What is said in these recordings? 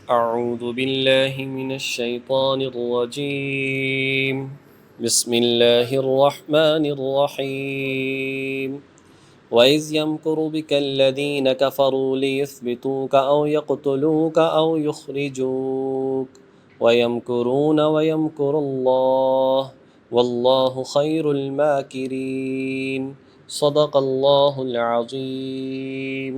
أعوذ بالله من الشيطان الرجيم. بسم الله الرحمن الرحيم. وإذ يمكر بك الذين كفروا ليثبتوك أو يقتلوك أو يخرجوك ويمكرون ويمكر الله والله خير الماكرين. صدق الله العظيم.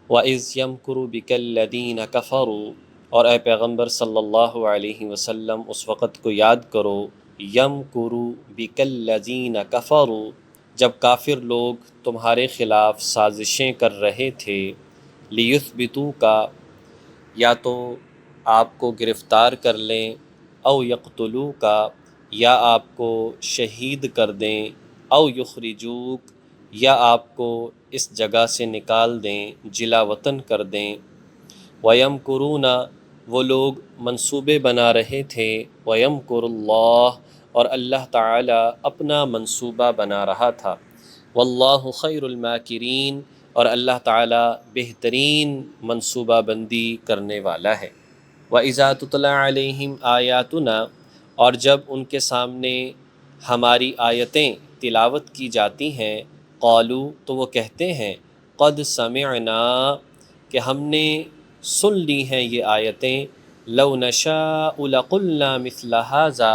وَإِذْ يَمْكُرُ بِكَ الَّذِينَ كَفَرُوا، اور اے پیغمبر صلی اللہ علیہ وسلم اس وقت کو یاد کرو، یمکرو بِکَ الَّذِينَ كَفَرُوا، جب کافر لوگ تمہارے خلاف سازشیں کر رہے تھے، لِيُثْبِتُوكَ، یا تو آپ کو گرفتار کر لیں، او یقتلوکَ، یا آپ کو شہید کر دیں، او یخرجوک، یا آپ کو اس جگہ سے نکال دیں، جلا وطن کر دیں، وَيَمْكُرُونَ، وہ لوگ منصوبے بنا رہے تھے، وَيَمْكُرُ اللَّهُ، اور اللہ تعالی اپنا منصوبہ بنا رہا تھا، وَاللَّهُ خَيْرُ الْمَاكِرِينَ، اور اللہ تعالی بہترین منصوبہ بندی کرنے والا ہے۔ وَإِذَا تُتْلَى عَلَيْهِمْ آيَاتُنَا، اور جب ان کے سامنے ہماری آیتیں تلاوت کی جاتی ہیں، قالوا، تو وہ کہتے ہیں، قد سمعنا، کہ ہم نے سن لی ہیں یہ آیتیں، لو نشاء لقلنا مثل هذا،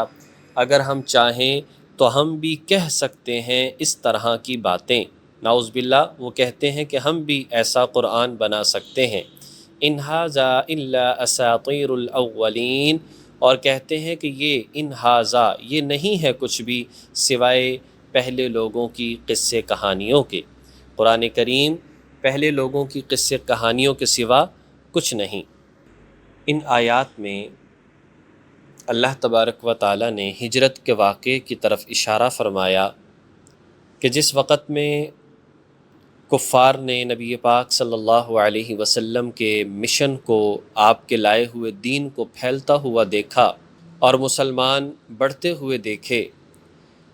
اگر ہم چاہیں تو ہم بھی کہہ سکتے ہیں اس طرح کی باتیں۔ نعوذ باللہ، وہ کہتے ہیں کہ ہم بھی ایسا قرآن بنا سکتے ہیں۔ ان ھذا الا اساطیر الاولین، اور کہتے ہیں کہ ان ھذا، یہ نہیں ہے کچھ بھی سوائے پہلے لوگوں کی قصے کہانیوں کے۔ قرآن کریم پہلے لوگوں کی قصے کہانیوں کے سوا کچھ نہیں۔ ان آیات میں اللہ تبارک و تعالی نے ہجرت کے واقعے کی طرف اشارہ فرمایا کہ جس وقت میں کفار نے نبی پاک صلی اللہ علیہ وسلم کے مشن کو، آپ کے لائے ہوئے دین کو پھیلتا ہوا دیکھا اور مسلمان بڑھتے ہوئے دیکھے،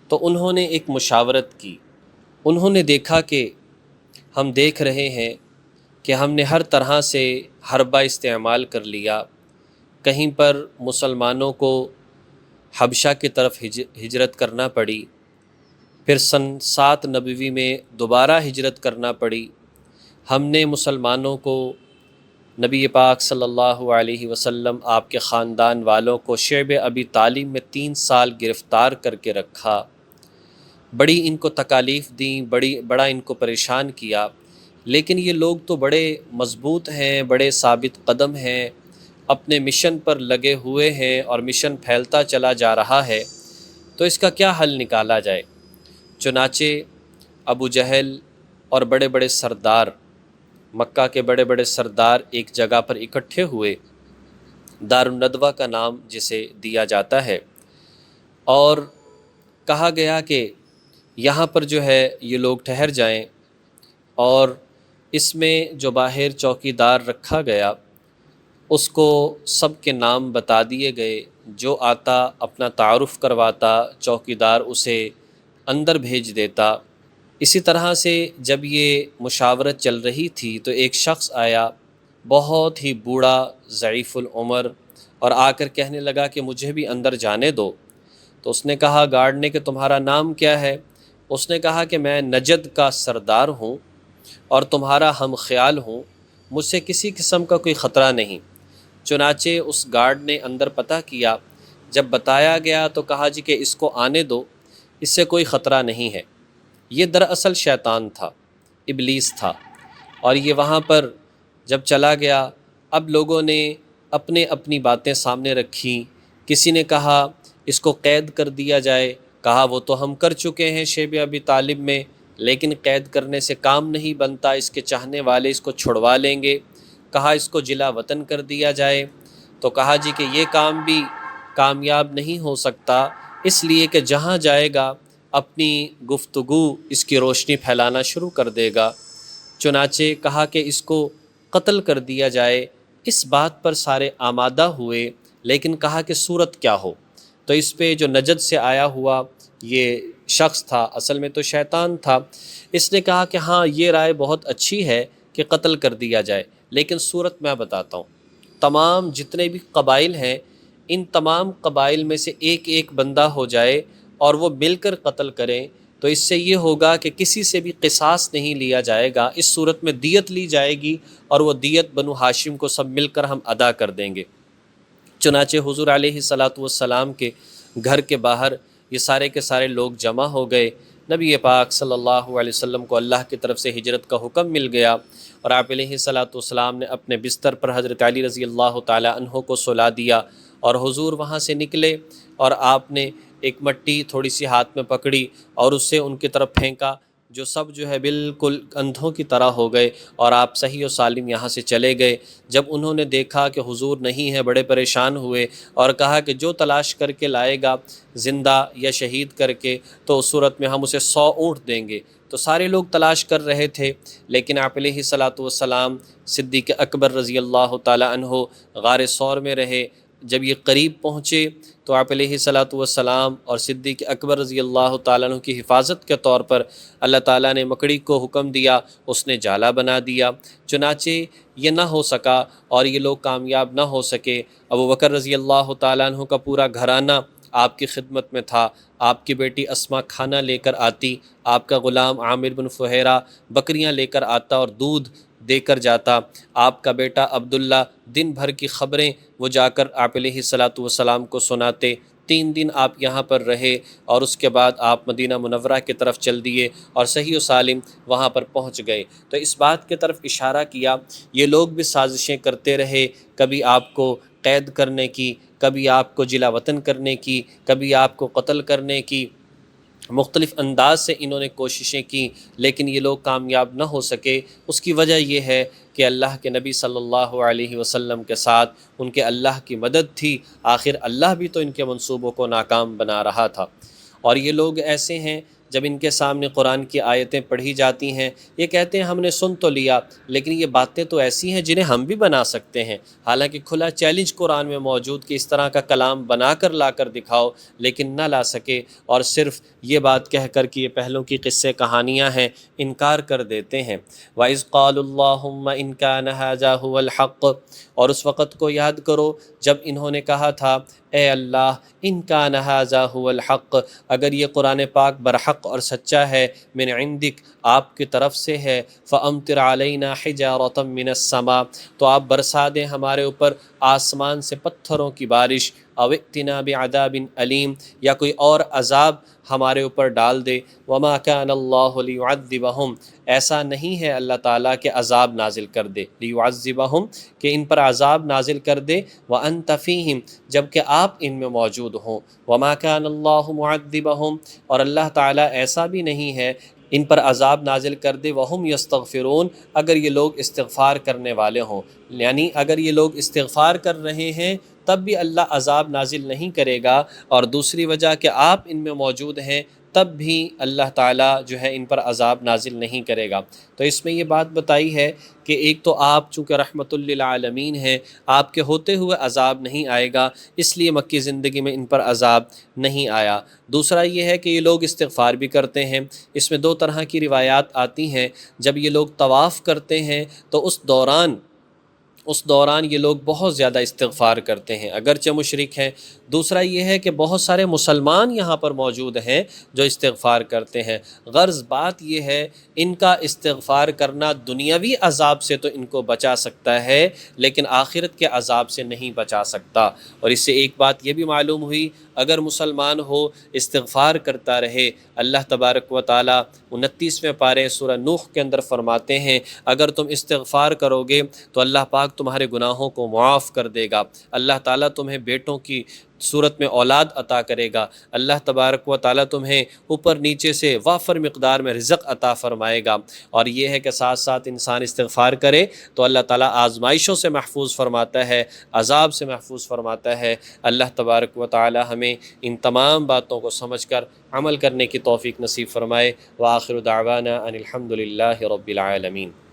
تو انہوں نے ایک مشاورت کی۔ انہوں نے دیکھا کہ ہم دیکھ رہے ہیں کہ ہم نے ہر طرح سے حربہ استعمال کر لیا، کہیں پر مسلمانوں کو حبشہ کی طرف ہجرت کرنا پڑی، پھر سن 7 نبوی میں دوبارہ ہجرت کرنا پڑی۔ ہم نے مسلمانوں کو، نبی پاک صلی اللہ علیہ وسلم، آپ کے خاندان والوں کو شعب ابی طالب میں 3 سال گرفتار کر کے رکھا، بڑی ان کو تکالیف دیں، بڑا ان کو پریشان کیا، لیکن یہ لوگ تو بڑے مضبوط ہیں، بڑے ثابت قدم ہیں، اپنے مشن پر لگے ہوئے ہیں اور مشن پھیلتا چلا جا رہا ہے، تو اس کا کیا حل نکالا جائے؟ چنانچہ ابو جہل اور بڑے بڑے سردار، مکہ کے بڑے بڑے سردار ایک جگہ پر اکٹھے ہوئے، دار الندوہ کا نام جسے دیا جاتا ہے، اور کہا گیا کہ یہاں پر جو ہے یہ لوگ ٹھہر جائیں، اور اس میں جو باہر چوکی دار رکھا گیا اس کو سب کے نام بتا دیے گئے، جو آتا اپنا تعارف کرواتا، چوکی دار اسے اندر بھیج دیتا۔ اسی طرح سے جب یہ مشاورت چل رہی تھی تو ایک شخص آیا، بہت ہی بوڑھا ضعیف العمر، اور آ کر کہنے لگا کہ مجھے بھی اندر جانے دو۔ تو اس نے کہا گارڈ نے کہ تمہارا نام کیا ہے؟ اس نے کہا کہ میں نجد کا سردار ہوں اور تمہارا ہم خیال ہوں، مجھ سے کسی قسم کا کوئی خطرہ نہیں۔ چنانچہ اس گارڈ نے اندر پتہ کیا، جب بتایا گیا تو کہا جی کہ اس کو آنے دو، اس سے کوئی خطرہ نہیں ہے۔ یہ دراصل شیطان تھا، ابلیس تھا، اور یہ وہاں پر جب چلا گیا، اب لوگوں نے اپنی باتیں سامنے رکھی۔ کسی نے کہا اس کو قید کر دیا جائے، کہا وہ تو ہم کر چکے ہیں شیب ابی طالب میں، لیکن قید کرنے سے کام نہیں بنتا، اس کے چاہنے والے اس کو چھڑوا لیں گے۔ کہا اس کو جلا وطن کر دیا جائے، تو کہا جی کہ یہ کام بھی کامیاب نہیں ہو سکتا، اس لیے کہ جہاں جائے گا اپنی گفتگو اس کی روشنی پھیلانا شروع کر دے گا۔ چنانچہ کہا کہ اس کو قتل کر دیا جائے۔ اس بات پر سارے آمادہ ہوئے، لیکن کہا کہ صورت کیا ہو؟ تو اس پہ جو نجد سے آیا ہوا یہ شخص تھا، اصل میں تو شیطان تھا، اس نے کہا کہ ہاں یہ رائے بہت اچھی ہے کہ قتل کر دیا جائے، لیکن صورت میں بتاتا ہوں۔ تمام جتنے بھی قبائل ہیں ان تمام قبائل میں سے ایک ایک بندہ ہو جائے اور وہ مل کر قتل کریں، تو اس سے یہ ہوگا کہ کسی سے بھی قصاص نہیں لیا جائے گا، اس صورت میں دیت لی جائے گی اور وہ دیت بنو ہاشم کو سب مل کر ہم ادا کر دیں گے۔ چنانچہ حضور علیہ السلام کے گھر کے باہر یہ سارے کے سارے لوگ جمع ہو گئے۔ نبی پاک صلی اللہ علیہ وسلم کو اللہ کی طرف سے ہجرت کا حکم مل گیا، اور آپ علیہ السلام نے اپنے بستر پر حضرت علی رضی اللہ تعالی عنہ کو سلا دیا، اور حضور وہاں سے نکلے اور آپ نے ایک مٹی تھوڑی سی ہاتھ میں پکڑی اور اس سے ان کی طرف پھینکا، جو سب جو ہے بالکل اندھوں کی طرح ہو گئے، اور آپ صحیح و سالم یہاں سے چلے گئے۔ جب انہوں نے دیکھا کہ حضور نہیں ہے بڑے پریشان ہوئے اور کہا کہ جو تلاش کر کے لائے گا زندہ یا شہید کر کے تو اس صورت میں ہم اسے 100 اونٹ دیں گے۔ تو سارے لوگ تلاش کر رہے تھے، لیکن آپ علیہ السلام صدیق اکبر رضی اللہ تعالی عنہ غار ثور میں رہے۔ جب یہ قریب پہنچے تو آپ علیہ السلام اور صدیق اکبر رضی اللہ تعالیٰ عنہ کی حفاظت کے طور پر اللہ تعالیٰ نے مکڑی کو حکم دیا، اس نے جالا بنا دیا، چنانچہ یہ نہ ہو سکا اور یہ لوگ کامیاب نہ ہو سکے۔ ابو بکر رضی اللہ تعالیٰ عنہ کا پورا گھرانہ آپ کی خدمت میں تھا، آپ کی بیٹی اسما کھانا لے کر آتی، آپ کا غلام عامر بن فہیرہ بکریاں لے کر آتا اور دودھ دے کر جاتا، آپ کا بیٹا عبداللہ دن بھر کی خبریں وہ جا کر آپ علیہ السلام کو سناتے۔ 3 دن آپ یہاں پر رہے اور اس کے بعد آپ مدینہ منورہ کی طرف چل دیے اور صحیح و سالم وہاں پر پہنچ گئے۔ تو اس بات کی طرف اشارہ کیا، یہ لوگ بھی سازشیں کرتے رہے، کبھی آپ کو قید کرنے کی، کبھی آپ کو جلا وطن کرنے کی، کبھی آپ کو قتل کرنے کی، مختلف انداز سے انہوں نے کوششیں کی، لیکن یہ لوگ کامیاب نہ ہو سکے۔ اس کی وجہ یہ ہے کہ اللہ کے نبی صلی اللہ علیہ وسلم کے ساتھ ان کے اللہ کی مدد تھی، آخر اللہ بھی تو ان کے منصوبوں کو ناکام بنا رہا تھا۔ اور یہ لوگ ایسے ہیں، جب ان کے سامنے قرآن کی آیتیں پڑھی جاتی ہیں یہ کہتے ہیں ہم نے سن تو لیا، لیکن یہ باتیں تو ایسی ہیں جنہیں ہم بھی بنا سکتے ہیں، حالانکہ کھلا چیلنج قرآن میں موجود کہ اس طرح کا کلام بنا کر لا کر دکھاؤ، لیکن نہ لا سکے، اور صرف یہ بات کہہ کر کہ یہ پہلوں کی قصے کہانیاں ہیں انکار کر دیتے ہیں۔ وَإِذْ قَالُوا اللَّهُمَّ إِنْ كَانَ هَذَا هُوَ الْحَقُّ، اور اس وقت کو یاد کرو جب انہوں نے کہا تھا اے اللہ ان کان ھذا ھو الحق، اگر یہ قرآن پاک برحق اور سچا ہے، من عندک آپ کی طرف سے ہے، فامطر علینا حجارۃ من السماء، تو آپ برسا دیں ہمارے اوپر آسمان سے پتھروں کی بارش، او ائتنا بعذاب علیم، یا کوئی اور عذاب ہمارے اوپر ڈال دے۔ وما کان اللہ لیعذبہم، ایسا نہیں ہے اللہ تعالیٰ کہ عذاب نازل کر دے، لیعذبہم کہ ان پر عذاب نازل کر دے، وانت فیہم جبکہ آپ ان میں موجود ہوں، وما کان اللہ معذبہم اور اللہ تعالیٰ ایسا بھی نہیں ہے ان پر عذاب نازل کر دے، وہم یستغفرون اگر یہ لوگ استغفار کرنے والے ہوں، یعنی اگر یہ لوگ استغفار کر رہے ہیں تب بھی اللہ عذاب نازل نہیں کرے گا، اور دوسری وجہ کہ آپ ان میں موجود ہیں تب بھی اللہ تعالیٰ جو ہے ان پر عذاب نازل نہیں کرے گا۔ تو اس میں یہ بات بتائی ہے کہ ایک تو آپ چونکہ رحمت للعالمین ہیں، آپ کے ہوتے ہوئے عذاب نہیں آئے گا، اس لیے مکی زندگی میں ان پر عذاب نہیں آیا۔ دوسرا یہ ہے کہ یہ لوگ استغفار بھی کرتے ہیں، اس میں 2 طرح کی روایات آتی ہیں۔ جب یہ لوگ طواف کرتے ہیں تو اس دوران یہ لوگ بہت زیادہ استغفار کرتے ہیں اگرچہ مشرک ہیں۔ دوسرا یہ ہے کہ بہت سارے مسلمان یہاں پر موجود ہیں جو استغفار کرتے ہیں، غرض بات یہ ہے ان کا استغفار کرنا دنیاوی عذاب سے تو ان کو بچا سکتا ہے لیکن آخرت کے عذاب سے نہیں بچا سکتا۔ اور اس سے ایک بات یہ بھی معلوم ہوئی، اگر مسلمان ہو استغفار کرتا رہے، اللہ تبارک و تعالیٰ 29ویں پارے سورہ نوح کے اندر فرماتے ہیں اگر تم استغفار کرو گے تو اللہ پاک تمہارے گناہوں کو معاف کر دے گا، اللہ تعالیٰ تمہیں بیٹوں کی صورت میں اولاد عطا کرے گا، اللہ تبارک و تعالیٰ تمہیں اوپر نیچے سے وافر مقدار میں رزق عطا فرمائے گا۔ اور یہ ہے کہ ساتھ ساتھ انسان استغفار کرے تو اللہ تعالیٰ آزمائشوں سے محفوظ فرماتا ہے، عذاب سے محفوظ فرماتا ہے۔ اللہ تبارک و تعالیٰ ہمیں ان تمام باتوں کو سمجھ کر عمل کرنے کی توفیق نصیب فرمائے۔ وآخر دعوانا ان الحمد للہ رب العالمین۔